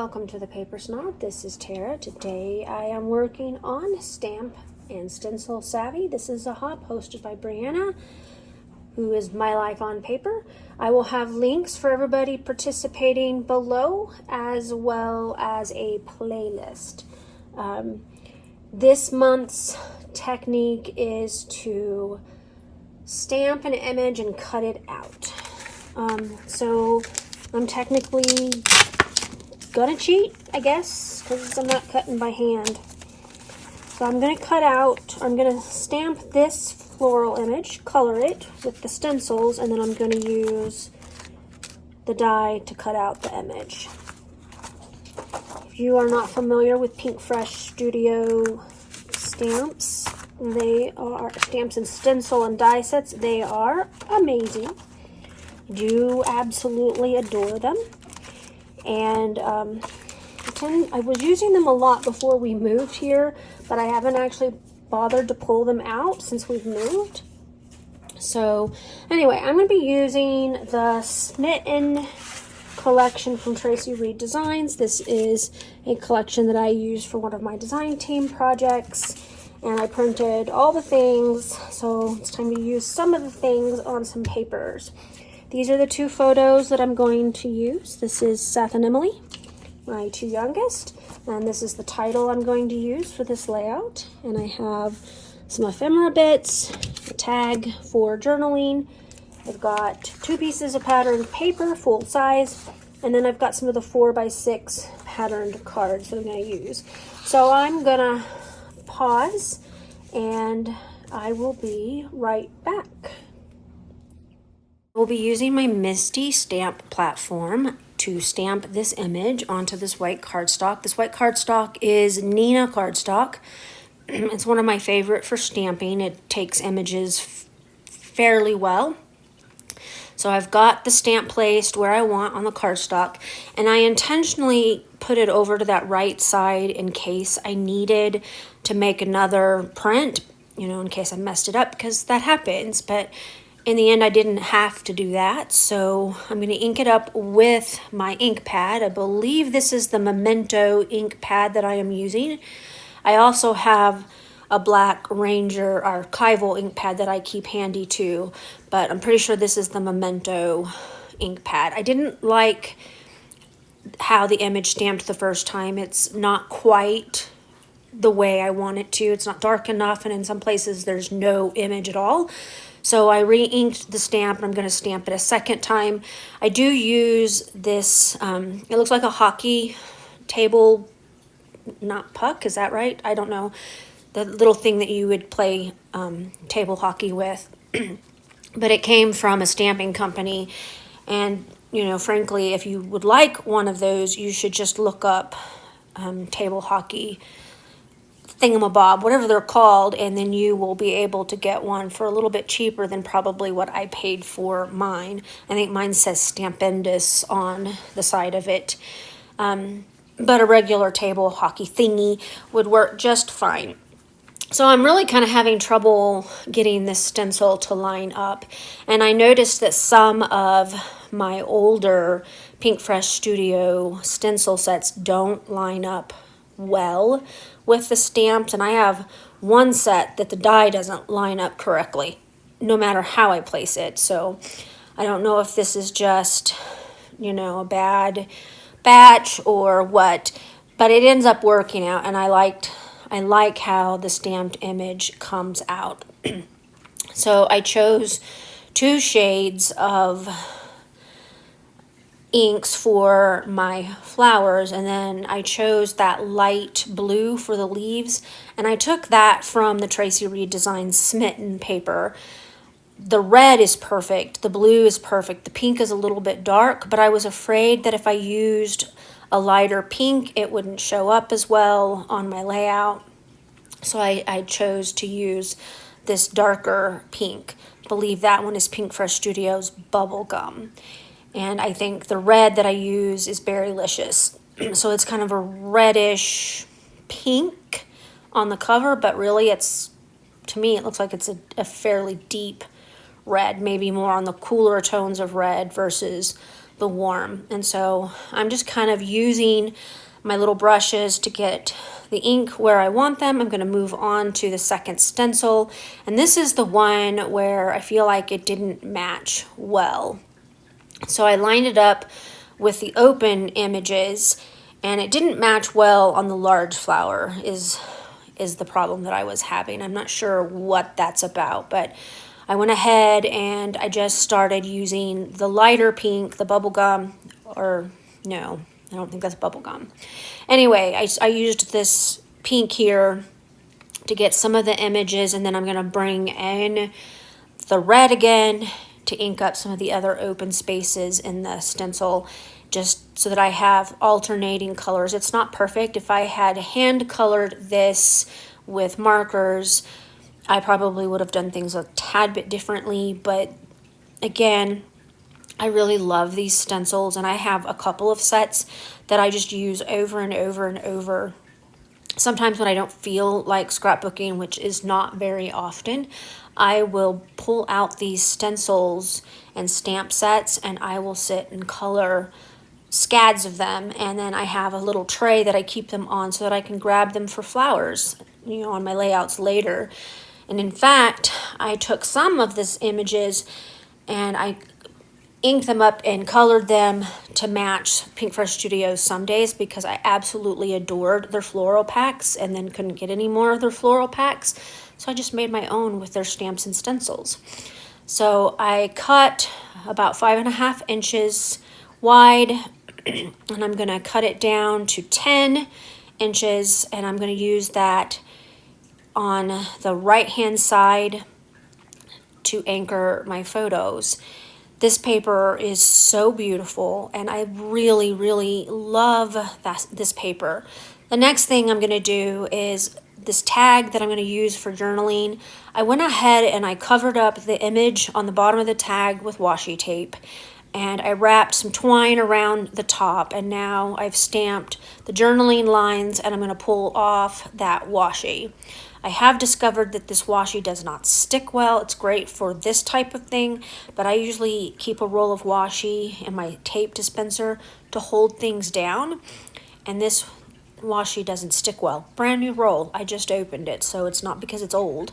welcome to the Paper Snob. This is Tara. Today I am working on Stamp and Stencil Savvy. This is a hub hosted by Brianna, who is My Life on Paper. I will have links for everybody participating below, as well as a playlist. This month's technique is to stamp an image and cut it out. So I'm technically gonna cheat, I guess, because I'm not cutting by hand. So I'm gonna I'm gonna stamp this floral image, color it with the stencils, and then I'm gonna use the die to cut out the image. If you are not familiar with Pink Fresh Studio stamps, they are stamps and stencil and die sets. They are amazing. I do absolutely adore them. And I was using them a lot before we moved here, but I haven't actually bothered to pull them out since we've moved. So anyway, I'm going to be using the Smitten collection from Tracy Reed Designs. This is a collection that I used for one of my design team projects, and I printed all the things, so it's time to use some of the things on some papers. These are the two photos that I'm going to use. This is Seth and Emily, my two youngest, and this is the title I'm going to use for this layout. And I have some ephemera bits, a tag for journaling. I've got two pieces of patterned paper, full size, and then I've got some of the 4x6 patterned cards that I'm going to use. So I'm going to pause, and I will be right back. We'll be using my Misty stamp platform to stamp this image onto this white cardstock. This white cardstock is Nina cardstock. It's one of my favorite for stamping. It takes images fairly well. So I've got the stamp placed where I want on the cardstock, and I intentionally put it over to that right side in case I needed to make another print, in case I messed it up, because that happens. But in the end, I didn't have to do that, so I'm going to ink it up with my ink pad. I believe this is the Memento ink pad that I am using. I also have a Black Ranger archival ink pad that I keep handy too, but I'm pretty sure this is the Memento ink pad. I didn't like how the image stamped the first time. It's not quite the way I want it to. It's not dark enough, and in some places there's no image at all. So I re-inked the stamp, and I'm going to stamp it a second time. I do use this, it looks like a hockey table, not puck, is that right? I don't know. The little thing that you would play table hockey with. But it came from a stamping company, and, frankly, if you would like one of those, you should just look up table hockey thingamabob, whatever they're called, and then you will be able to get one for a little bit cheaper than probably what I paid for mine. I think mine says Stampendous on the side of it, but a regular table hockey thingy would work just fine. So I'm really kind of having trouble getting this stencil to line up, and I noticed that some of my older Pink Fresh Studio stencil sets don't line up well with the stamps, and I have one set that the die doesn't line up correctly no matter how I place it. So I don't know if this is just a bad batch or what, but it ends up working out, and I like how the stamped image comes out. So I chose two shades of inks for my flowers, and then I chose that light blue for the leaves, and I took that from the Tracy Reed Designs Smitten paper. The red is perfect, the blue is perfect, the pink is a little bit dark, but I was afraid that if I used a lighter pink it wouldn't show up as well on my layout, so I chose to use this darker pink. I believe that one is Pink Fresh Studios Bubblegum. And I think the red that I use is Berrylicious. So it's kind of a reddish pink on the cover, but really to me, it looks like it's a fairly deep red, maybe more on the cooler tones of red versus the warm. And so I'm just kind of using my little brushes to get the ink where I want them. I'm going to move on to the second stencil, and this is the one where I feel like it didn't match well. So I lined it up with the open images, and it didn't match well on the large flower is the problem that I was having. I'm not sure what that's about, but I went ahead and I just started using the lighter pink, the bubblegum, or no, I don't think that's bubblegum. Anyway, I used this pink here to get some of the images, and then I'm going to bring in the red again to ink up some of the other open spaces in the stencil, just so that I have alternating colors. It's not perfect. If I had hand colored this with markers, I probably would have done things a tad bit differently, but again, I really love these stencils, and I have a couple of sets that I just use over and over and over. Sometimes when I don't feel like scrapbooking, which is not very often, I will pull out these stencils and stamp sets, and I will sit and color scads of them, and then I have a little tray that I keep them on so that I can grab them for flowers, you know, on my layouts later. And in fact, I took some of these images and I inked them up and colored them to match Pink Fresh Studios Somedays, because I absolutely adored their floral packs and then couldn't get any more of their floral packs. So I just made my own with their stamps and stencils. So I cut about 5.5 inches wide, and I'm going to cut it down to 10 inches, and I'm going to use that on the right hand side to anchor my photos. This paper is so beautiful, and I really, really love this paper. The next thing I'm going to do is this tag that I'm going to use for journaling. I went ahead and I covered up the image on the bottom of the tag with washi tape, and I wrapped some twine around the top, and now I've stamped the journaling lines, and I'm going to pull off that washi. I have discovered that this washi does not stick well. It's great for this type of thing, but I usually keep a roll of washi in my tape dispenser to hold things down, and this washi doesn't stick well. Brand new roll. I just opened it, so it's not because it's old.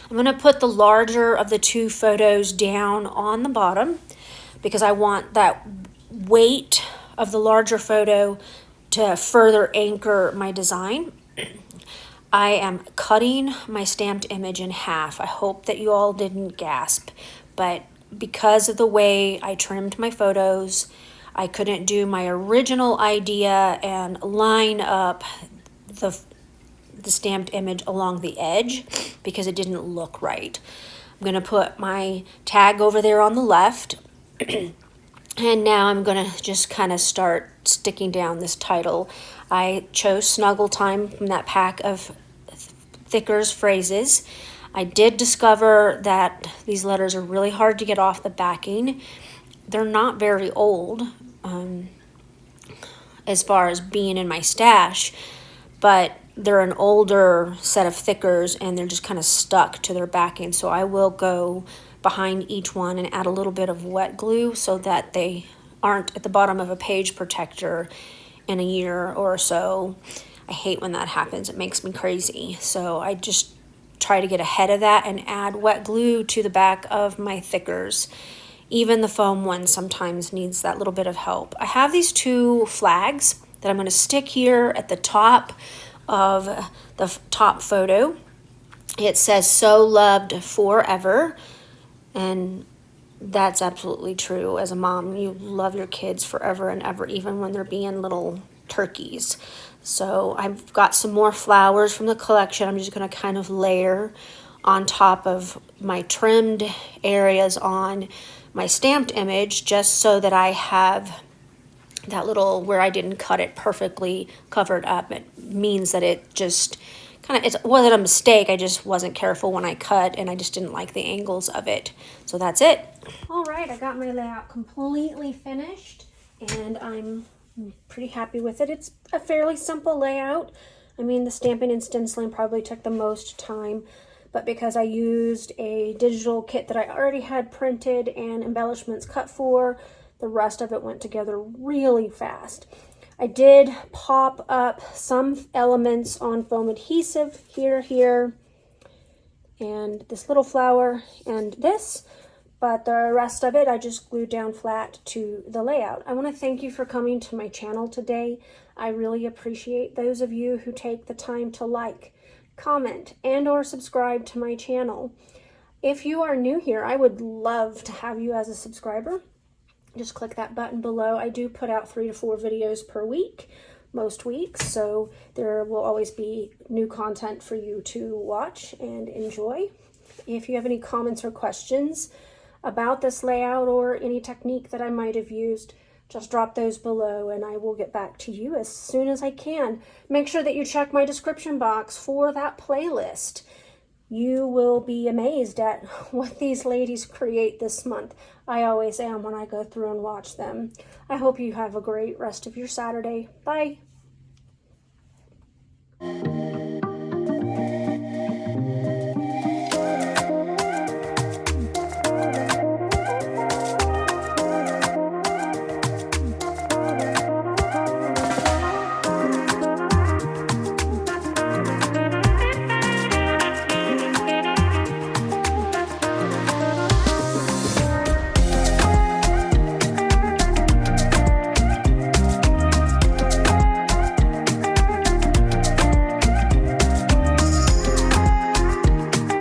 I'm going to put the larger of the two photos down on the bottom because I want that weight of the larger photo to further anchor my design. I am cutting my stamped image in half. I hope that you all didn't gasp, but because of the way I trimmed my photos, I couldn't do my original idea and line up the stamped image along the edge because it didn't look right. I'm going to put my tag over there on the left, and now I'm going to just kind of start sticking down this title. I chose Snuggle Time from that pack of Thicker's phrases. I did discover that these letters are really hard to get off the backing. They're not very old as far as being in my stash, but they're an older set of Thickers, and they're just kind of stuck to their backing. So I will go behind each one and add a little bit of wet glue so that they aren't at the bottom of a page protector in a year or so. I hate when that happens. It makes me crazy. So I just try to get ahead of that and add wet glue to the back of my Thickers. Even the foam one sometimes needs that little bit of help. I have these two flags that I'm going to stick here at the top of the top photo. It says "So loved forever," and that's absolutely true. As a mom, you love your kids forever and ever, even when they're being little turkeys. So I've got some more flowers from the collection. I'm just going to kind of layer on top of my trimmed areas on my stamped image, just so that I have that little, where I didn't cut it perfectly covered up. It means that it just kind of, it wasn't a mistake. I just wasn't careful when I cut, and I just didn't like the angles of it. So that's it. All right, I got my layout completely finished, and I'm pretty happy with it. It's a fairly simple layout. I mean, the stamping and stenciling probably took the most time, but because I used a digital kit that I already had printed and embellishments cut for, the rest of it went together really fast. I did pop up some elements on foam adhesive here, and this little flower and this, but the rest of it I just glued down flat to the layout. I want to thank you for coming to my channel today. I really appreciate those of you who take the time to like, comment, and or subscribe to my channel. If you are new here, I would love to have you as a subscriber. Just click that button below. I do put out 3 to 4 videos per week, most weeks, so there will always be new content for you to watch and enjoy. If you have any comments or questions about this layout or any technique that I might have used, just drop those below and I will get back to you as soon as I can. Make sure that you check my description box for that playlist. You will be amazed at what these ladies create this month. I always am when I go through and watch them. I hope you have a great rest of your Saturday. Bye.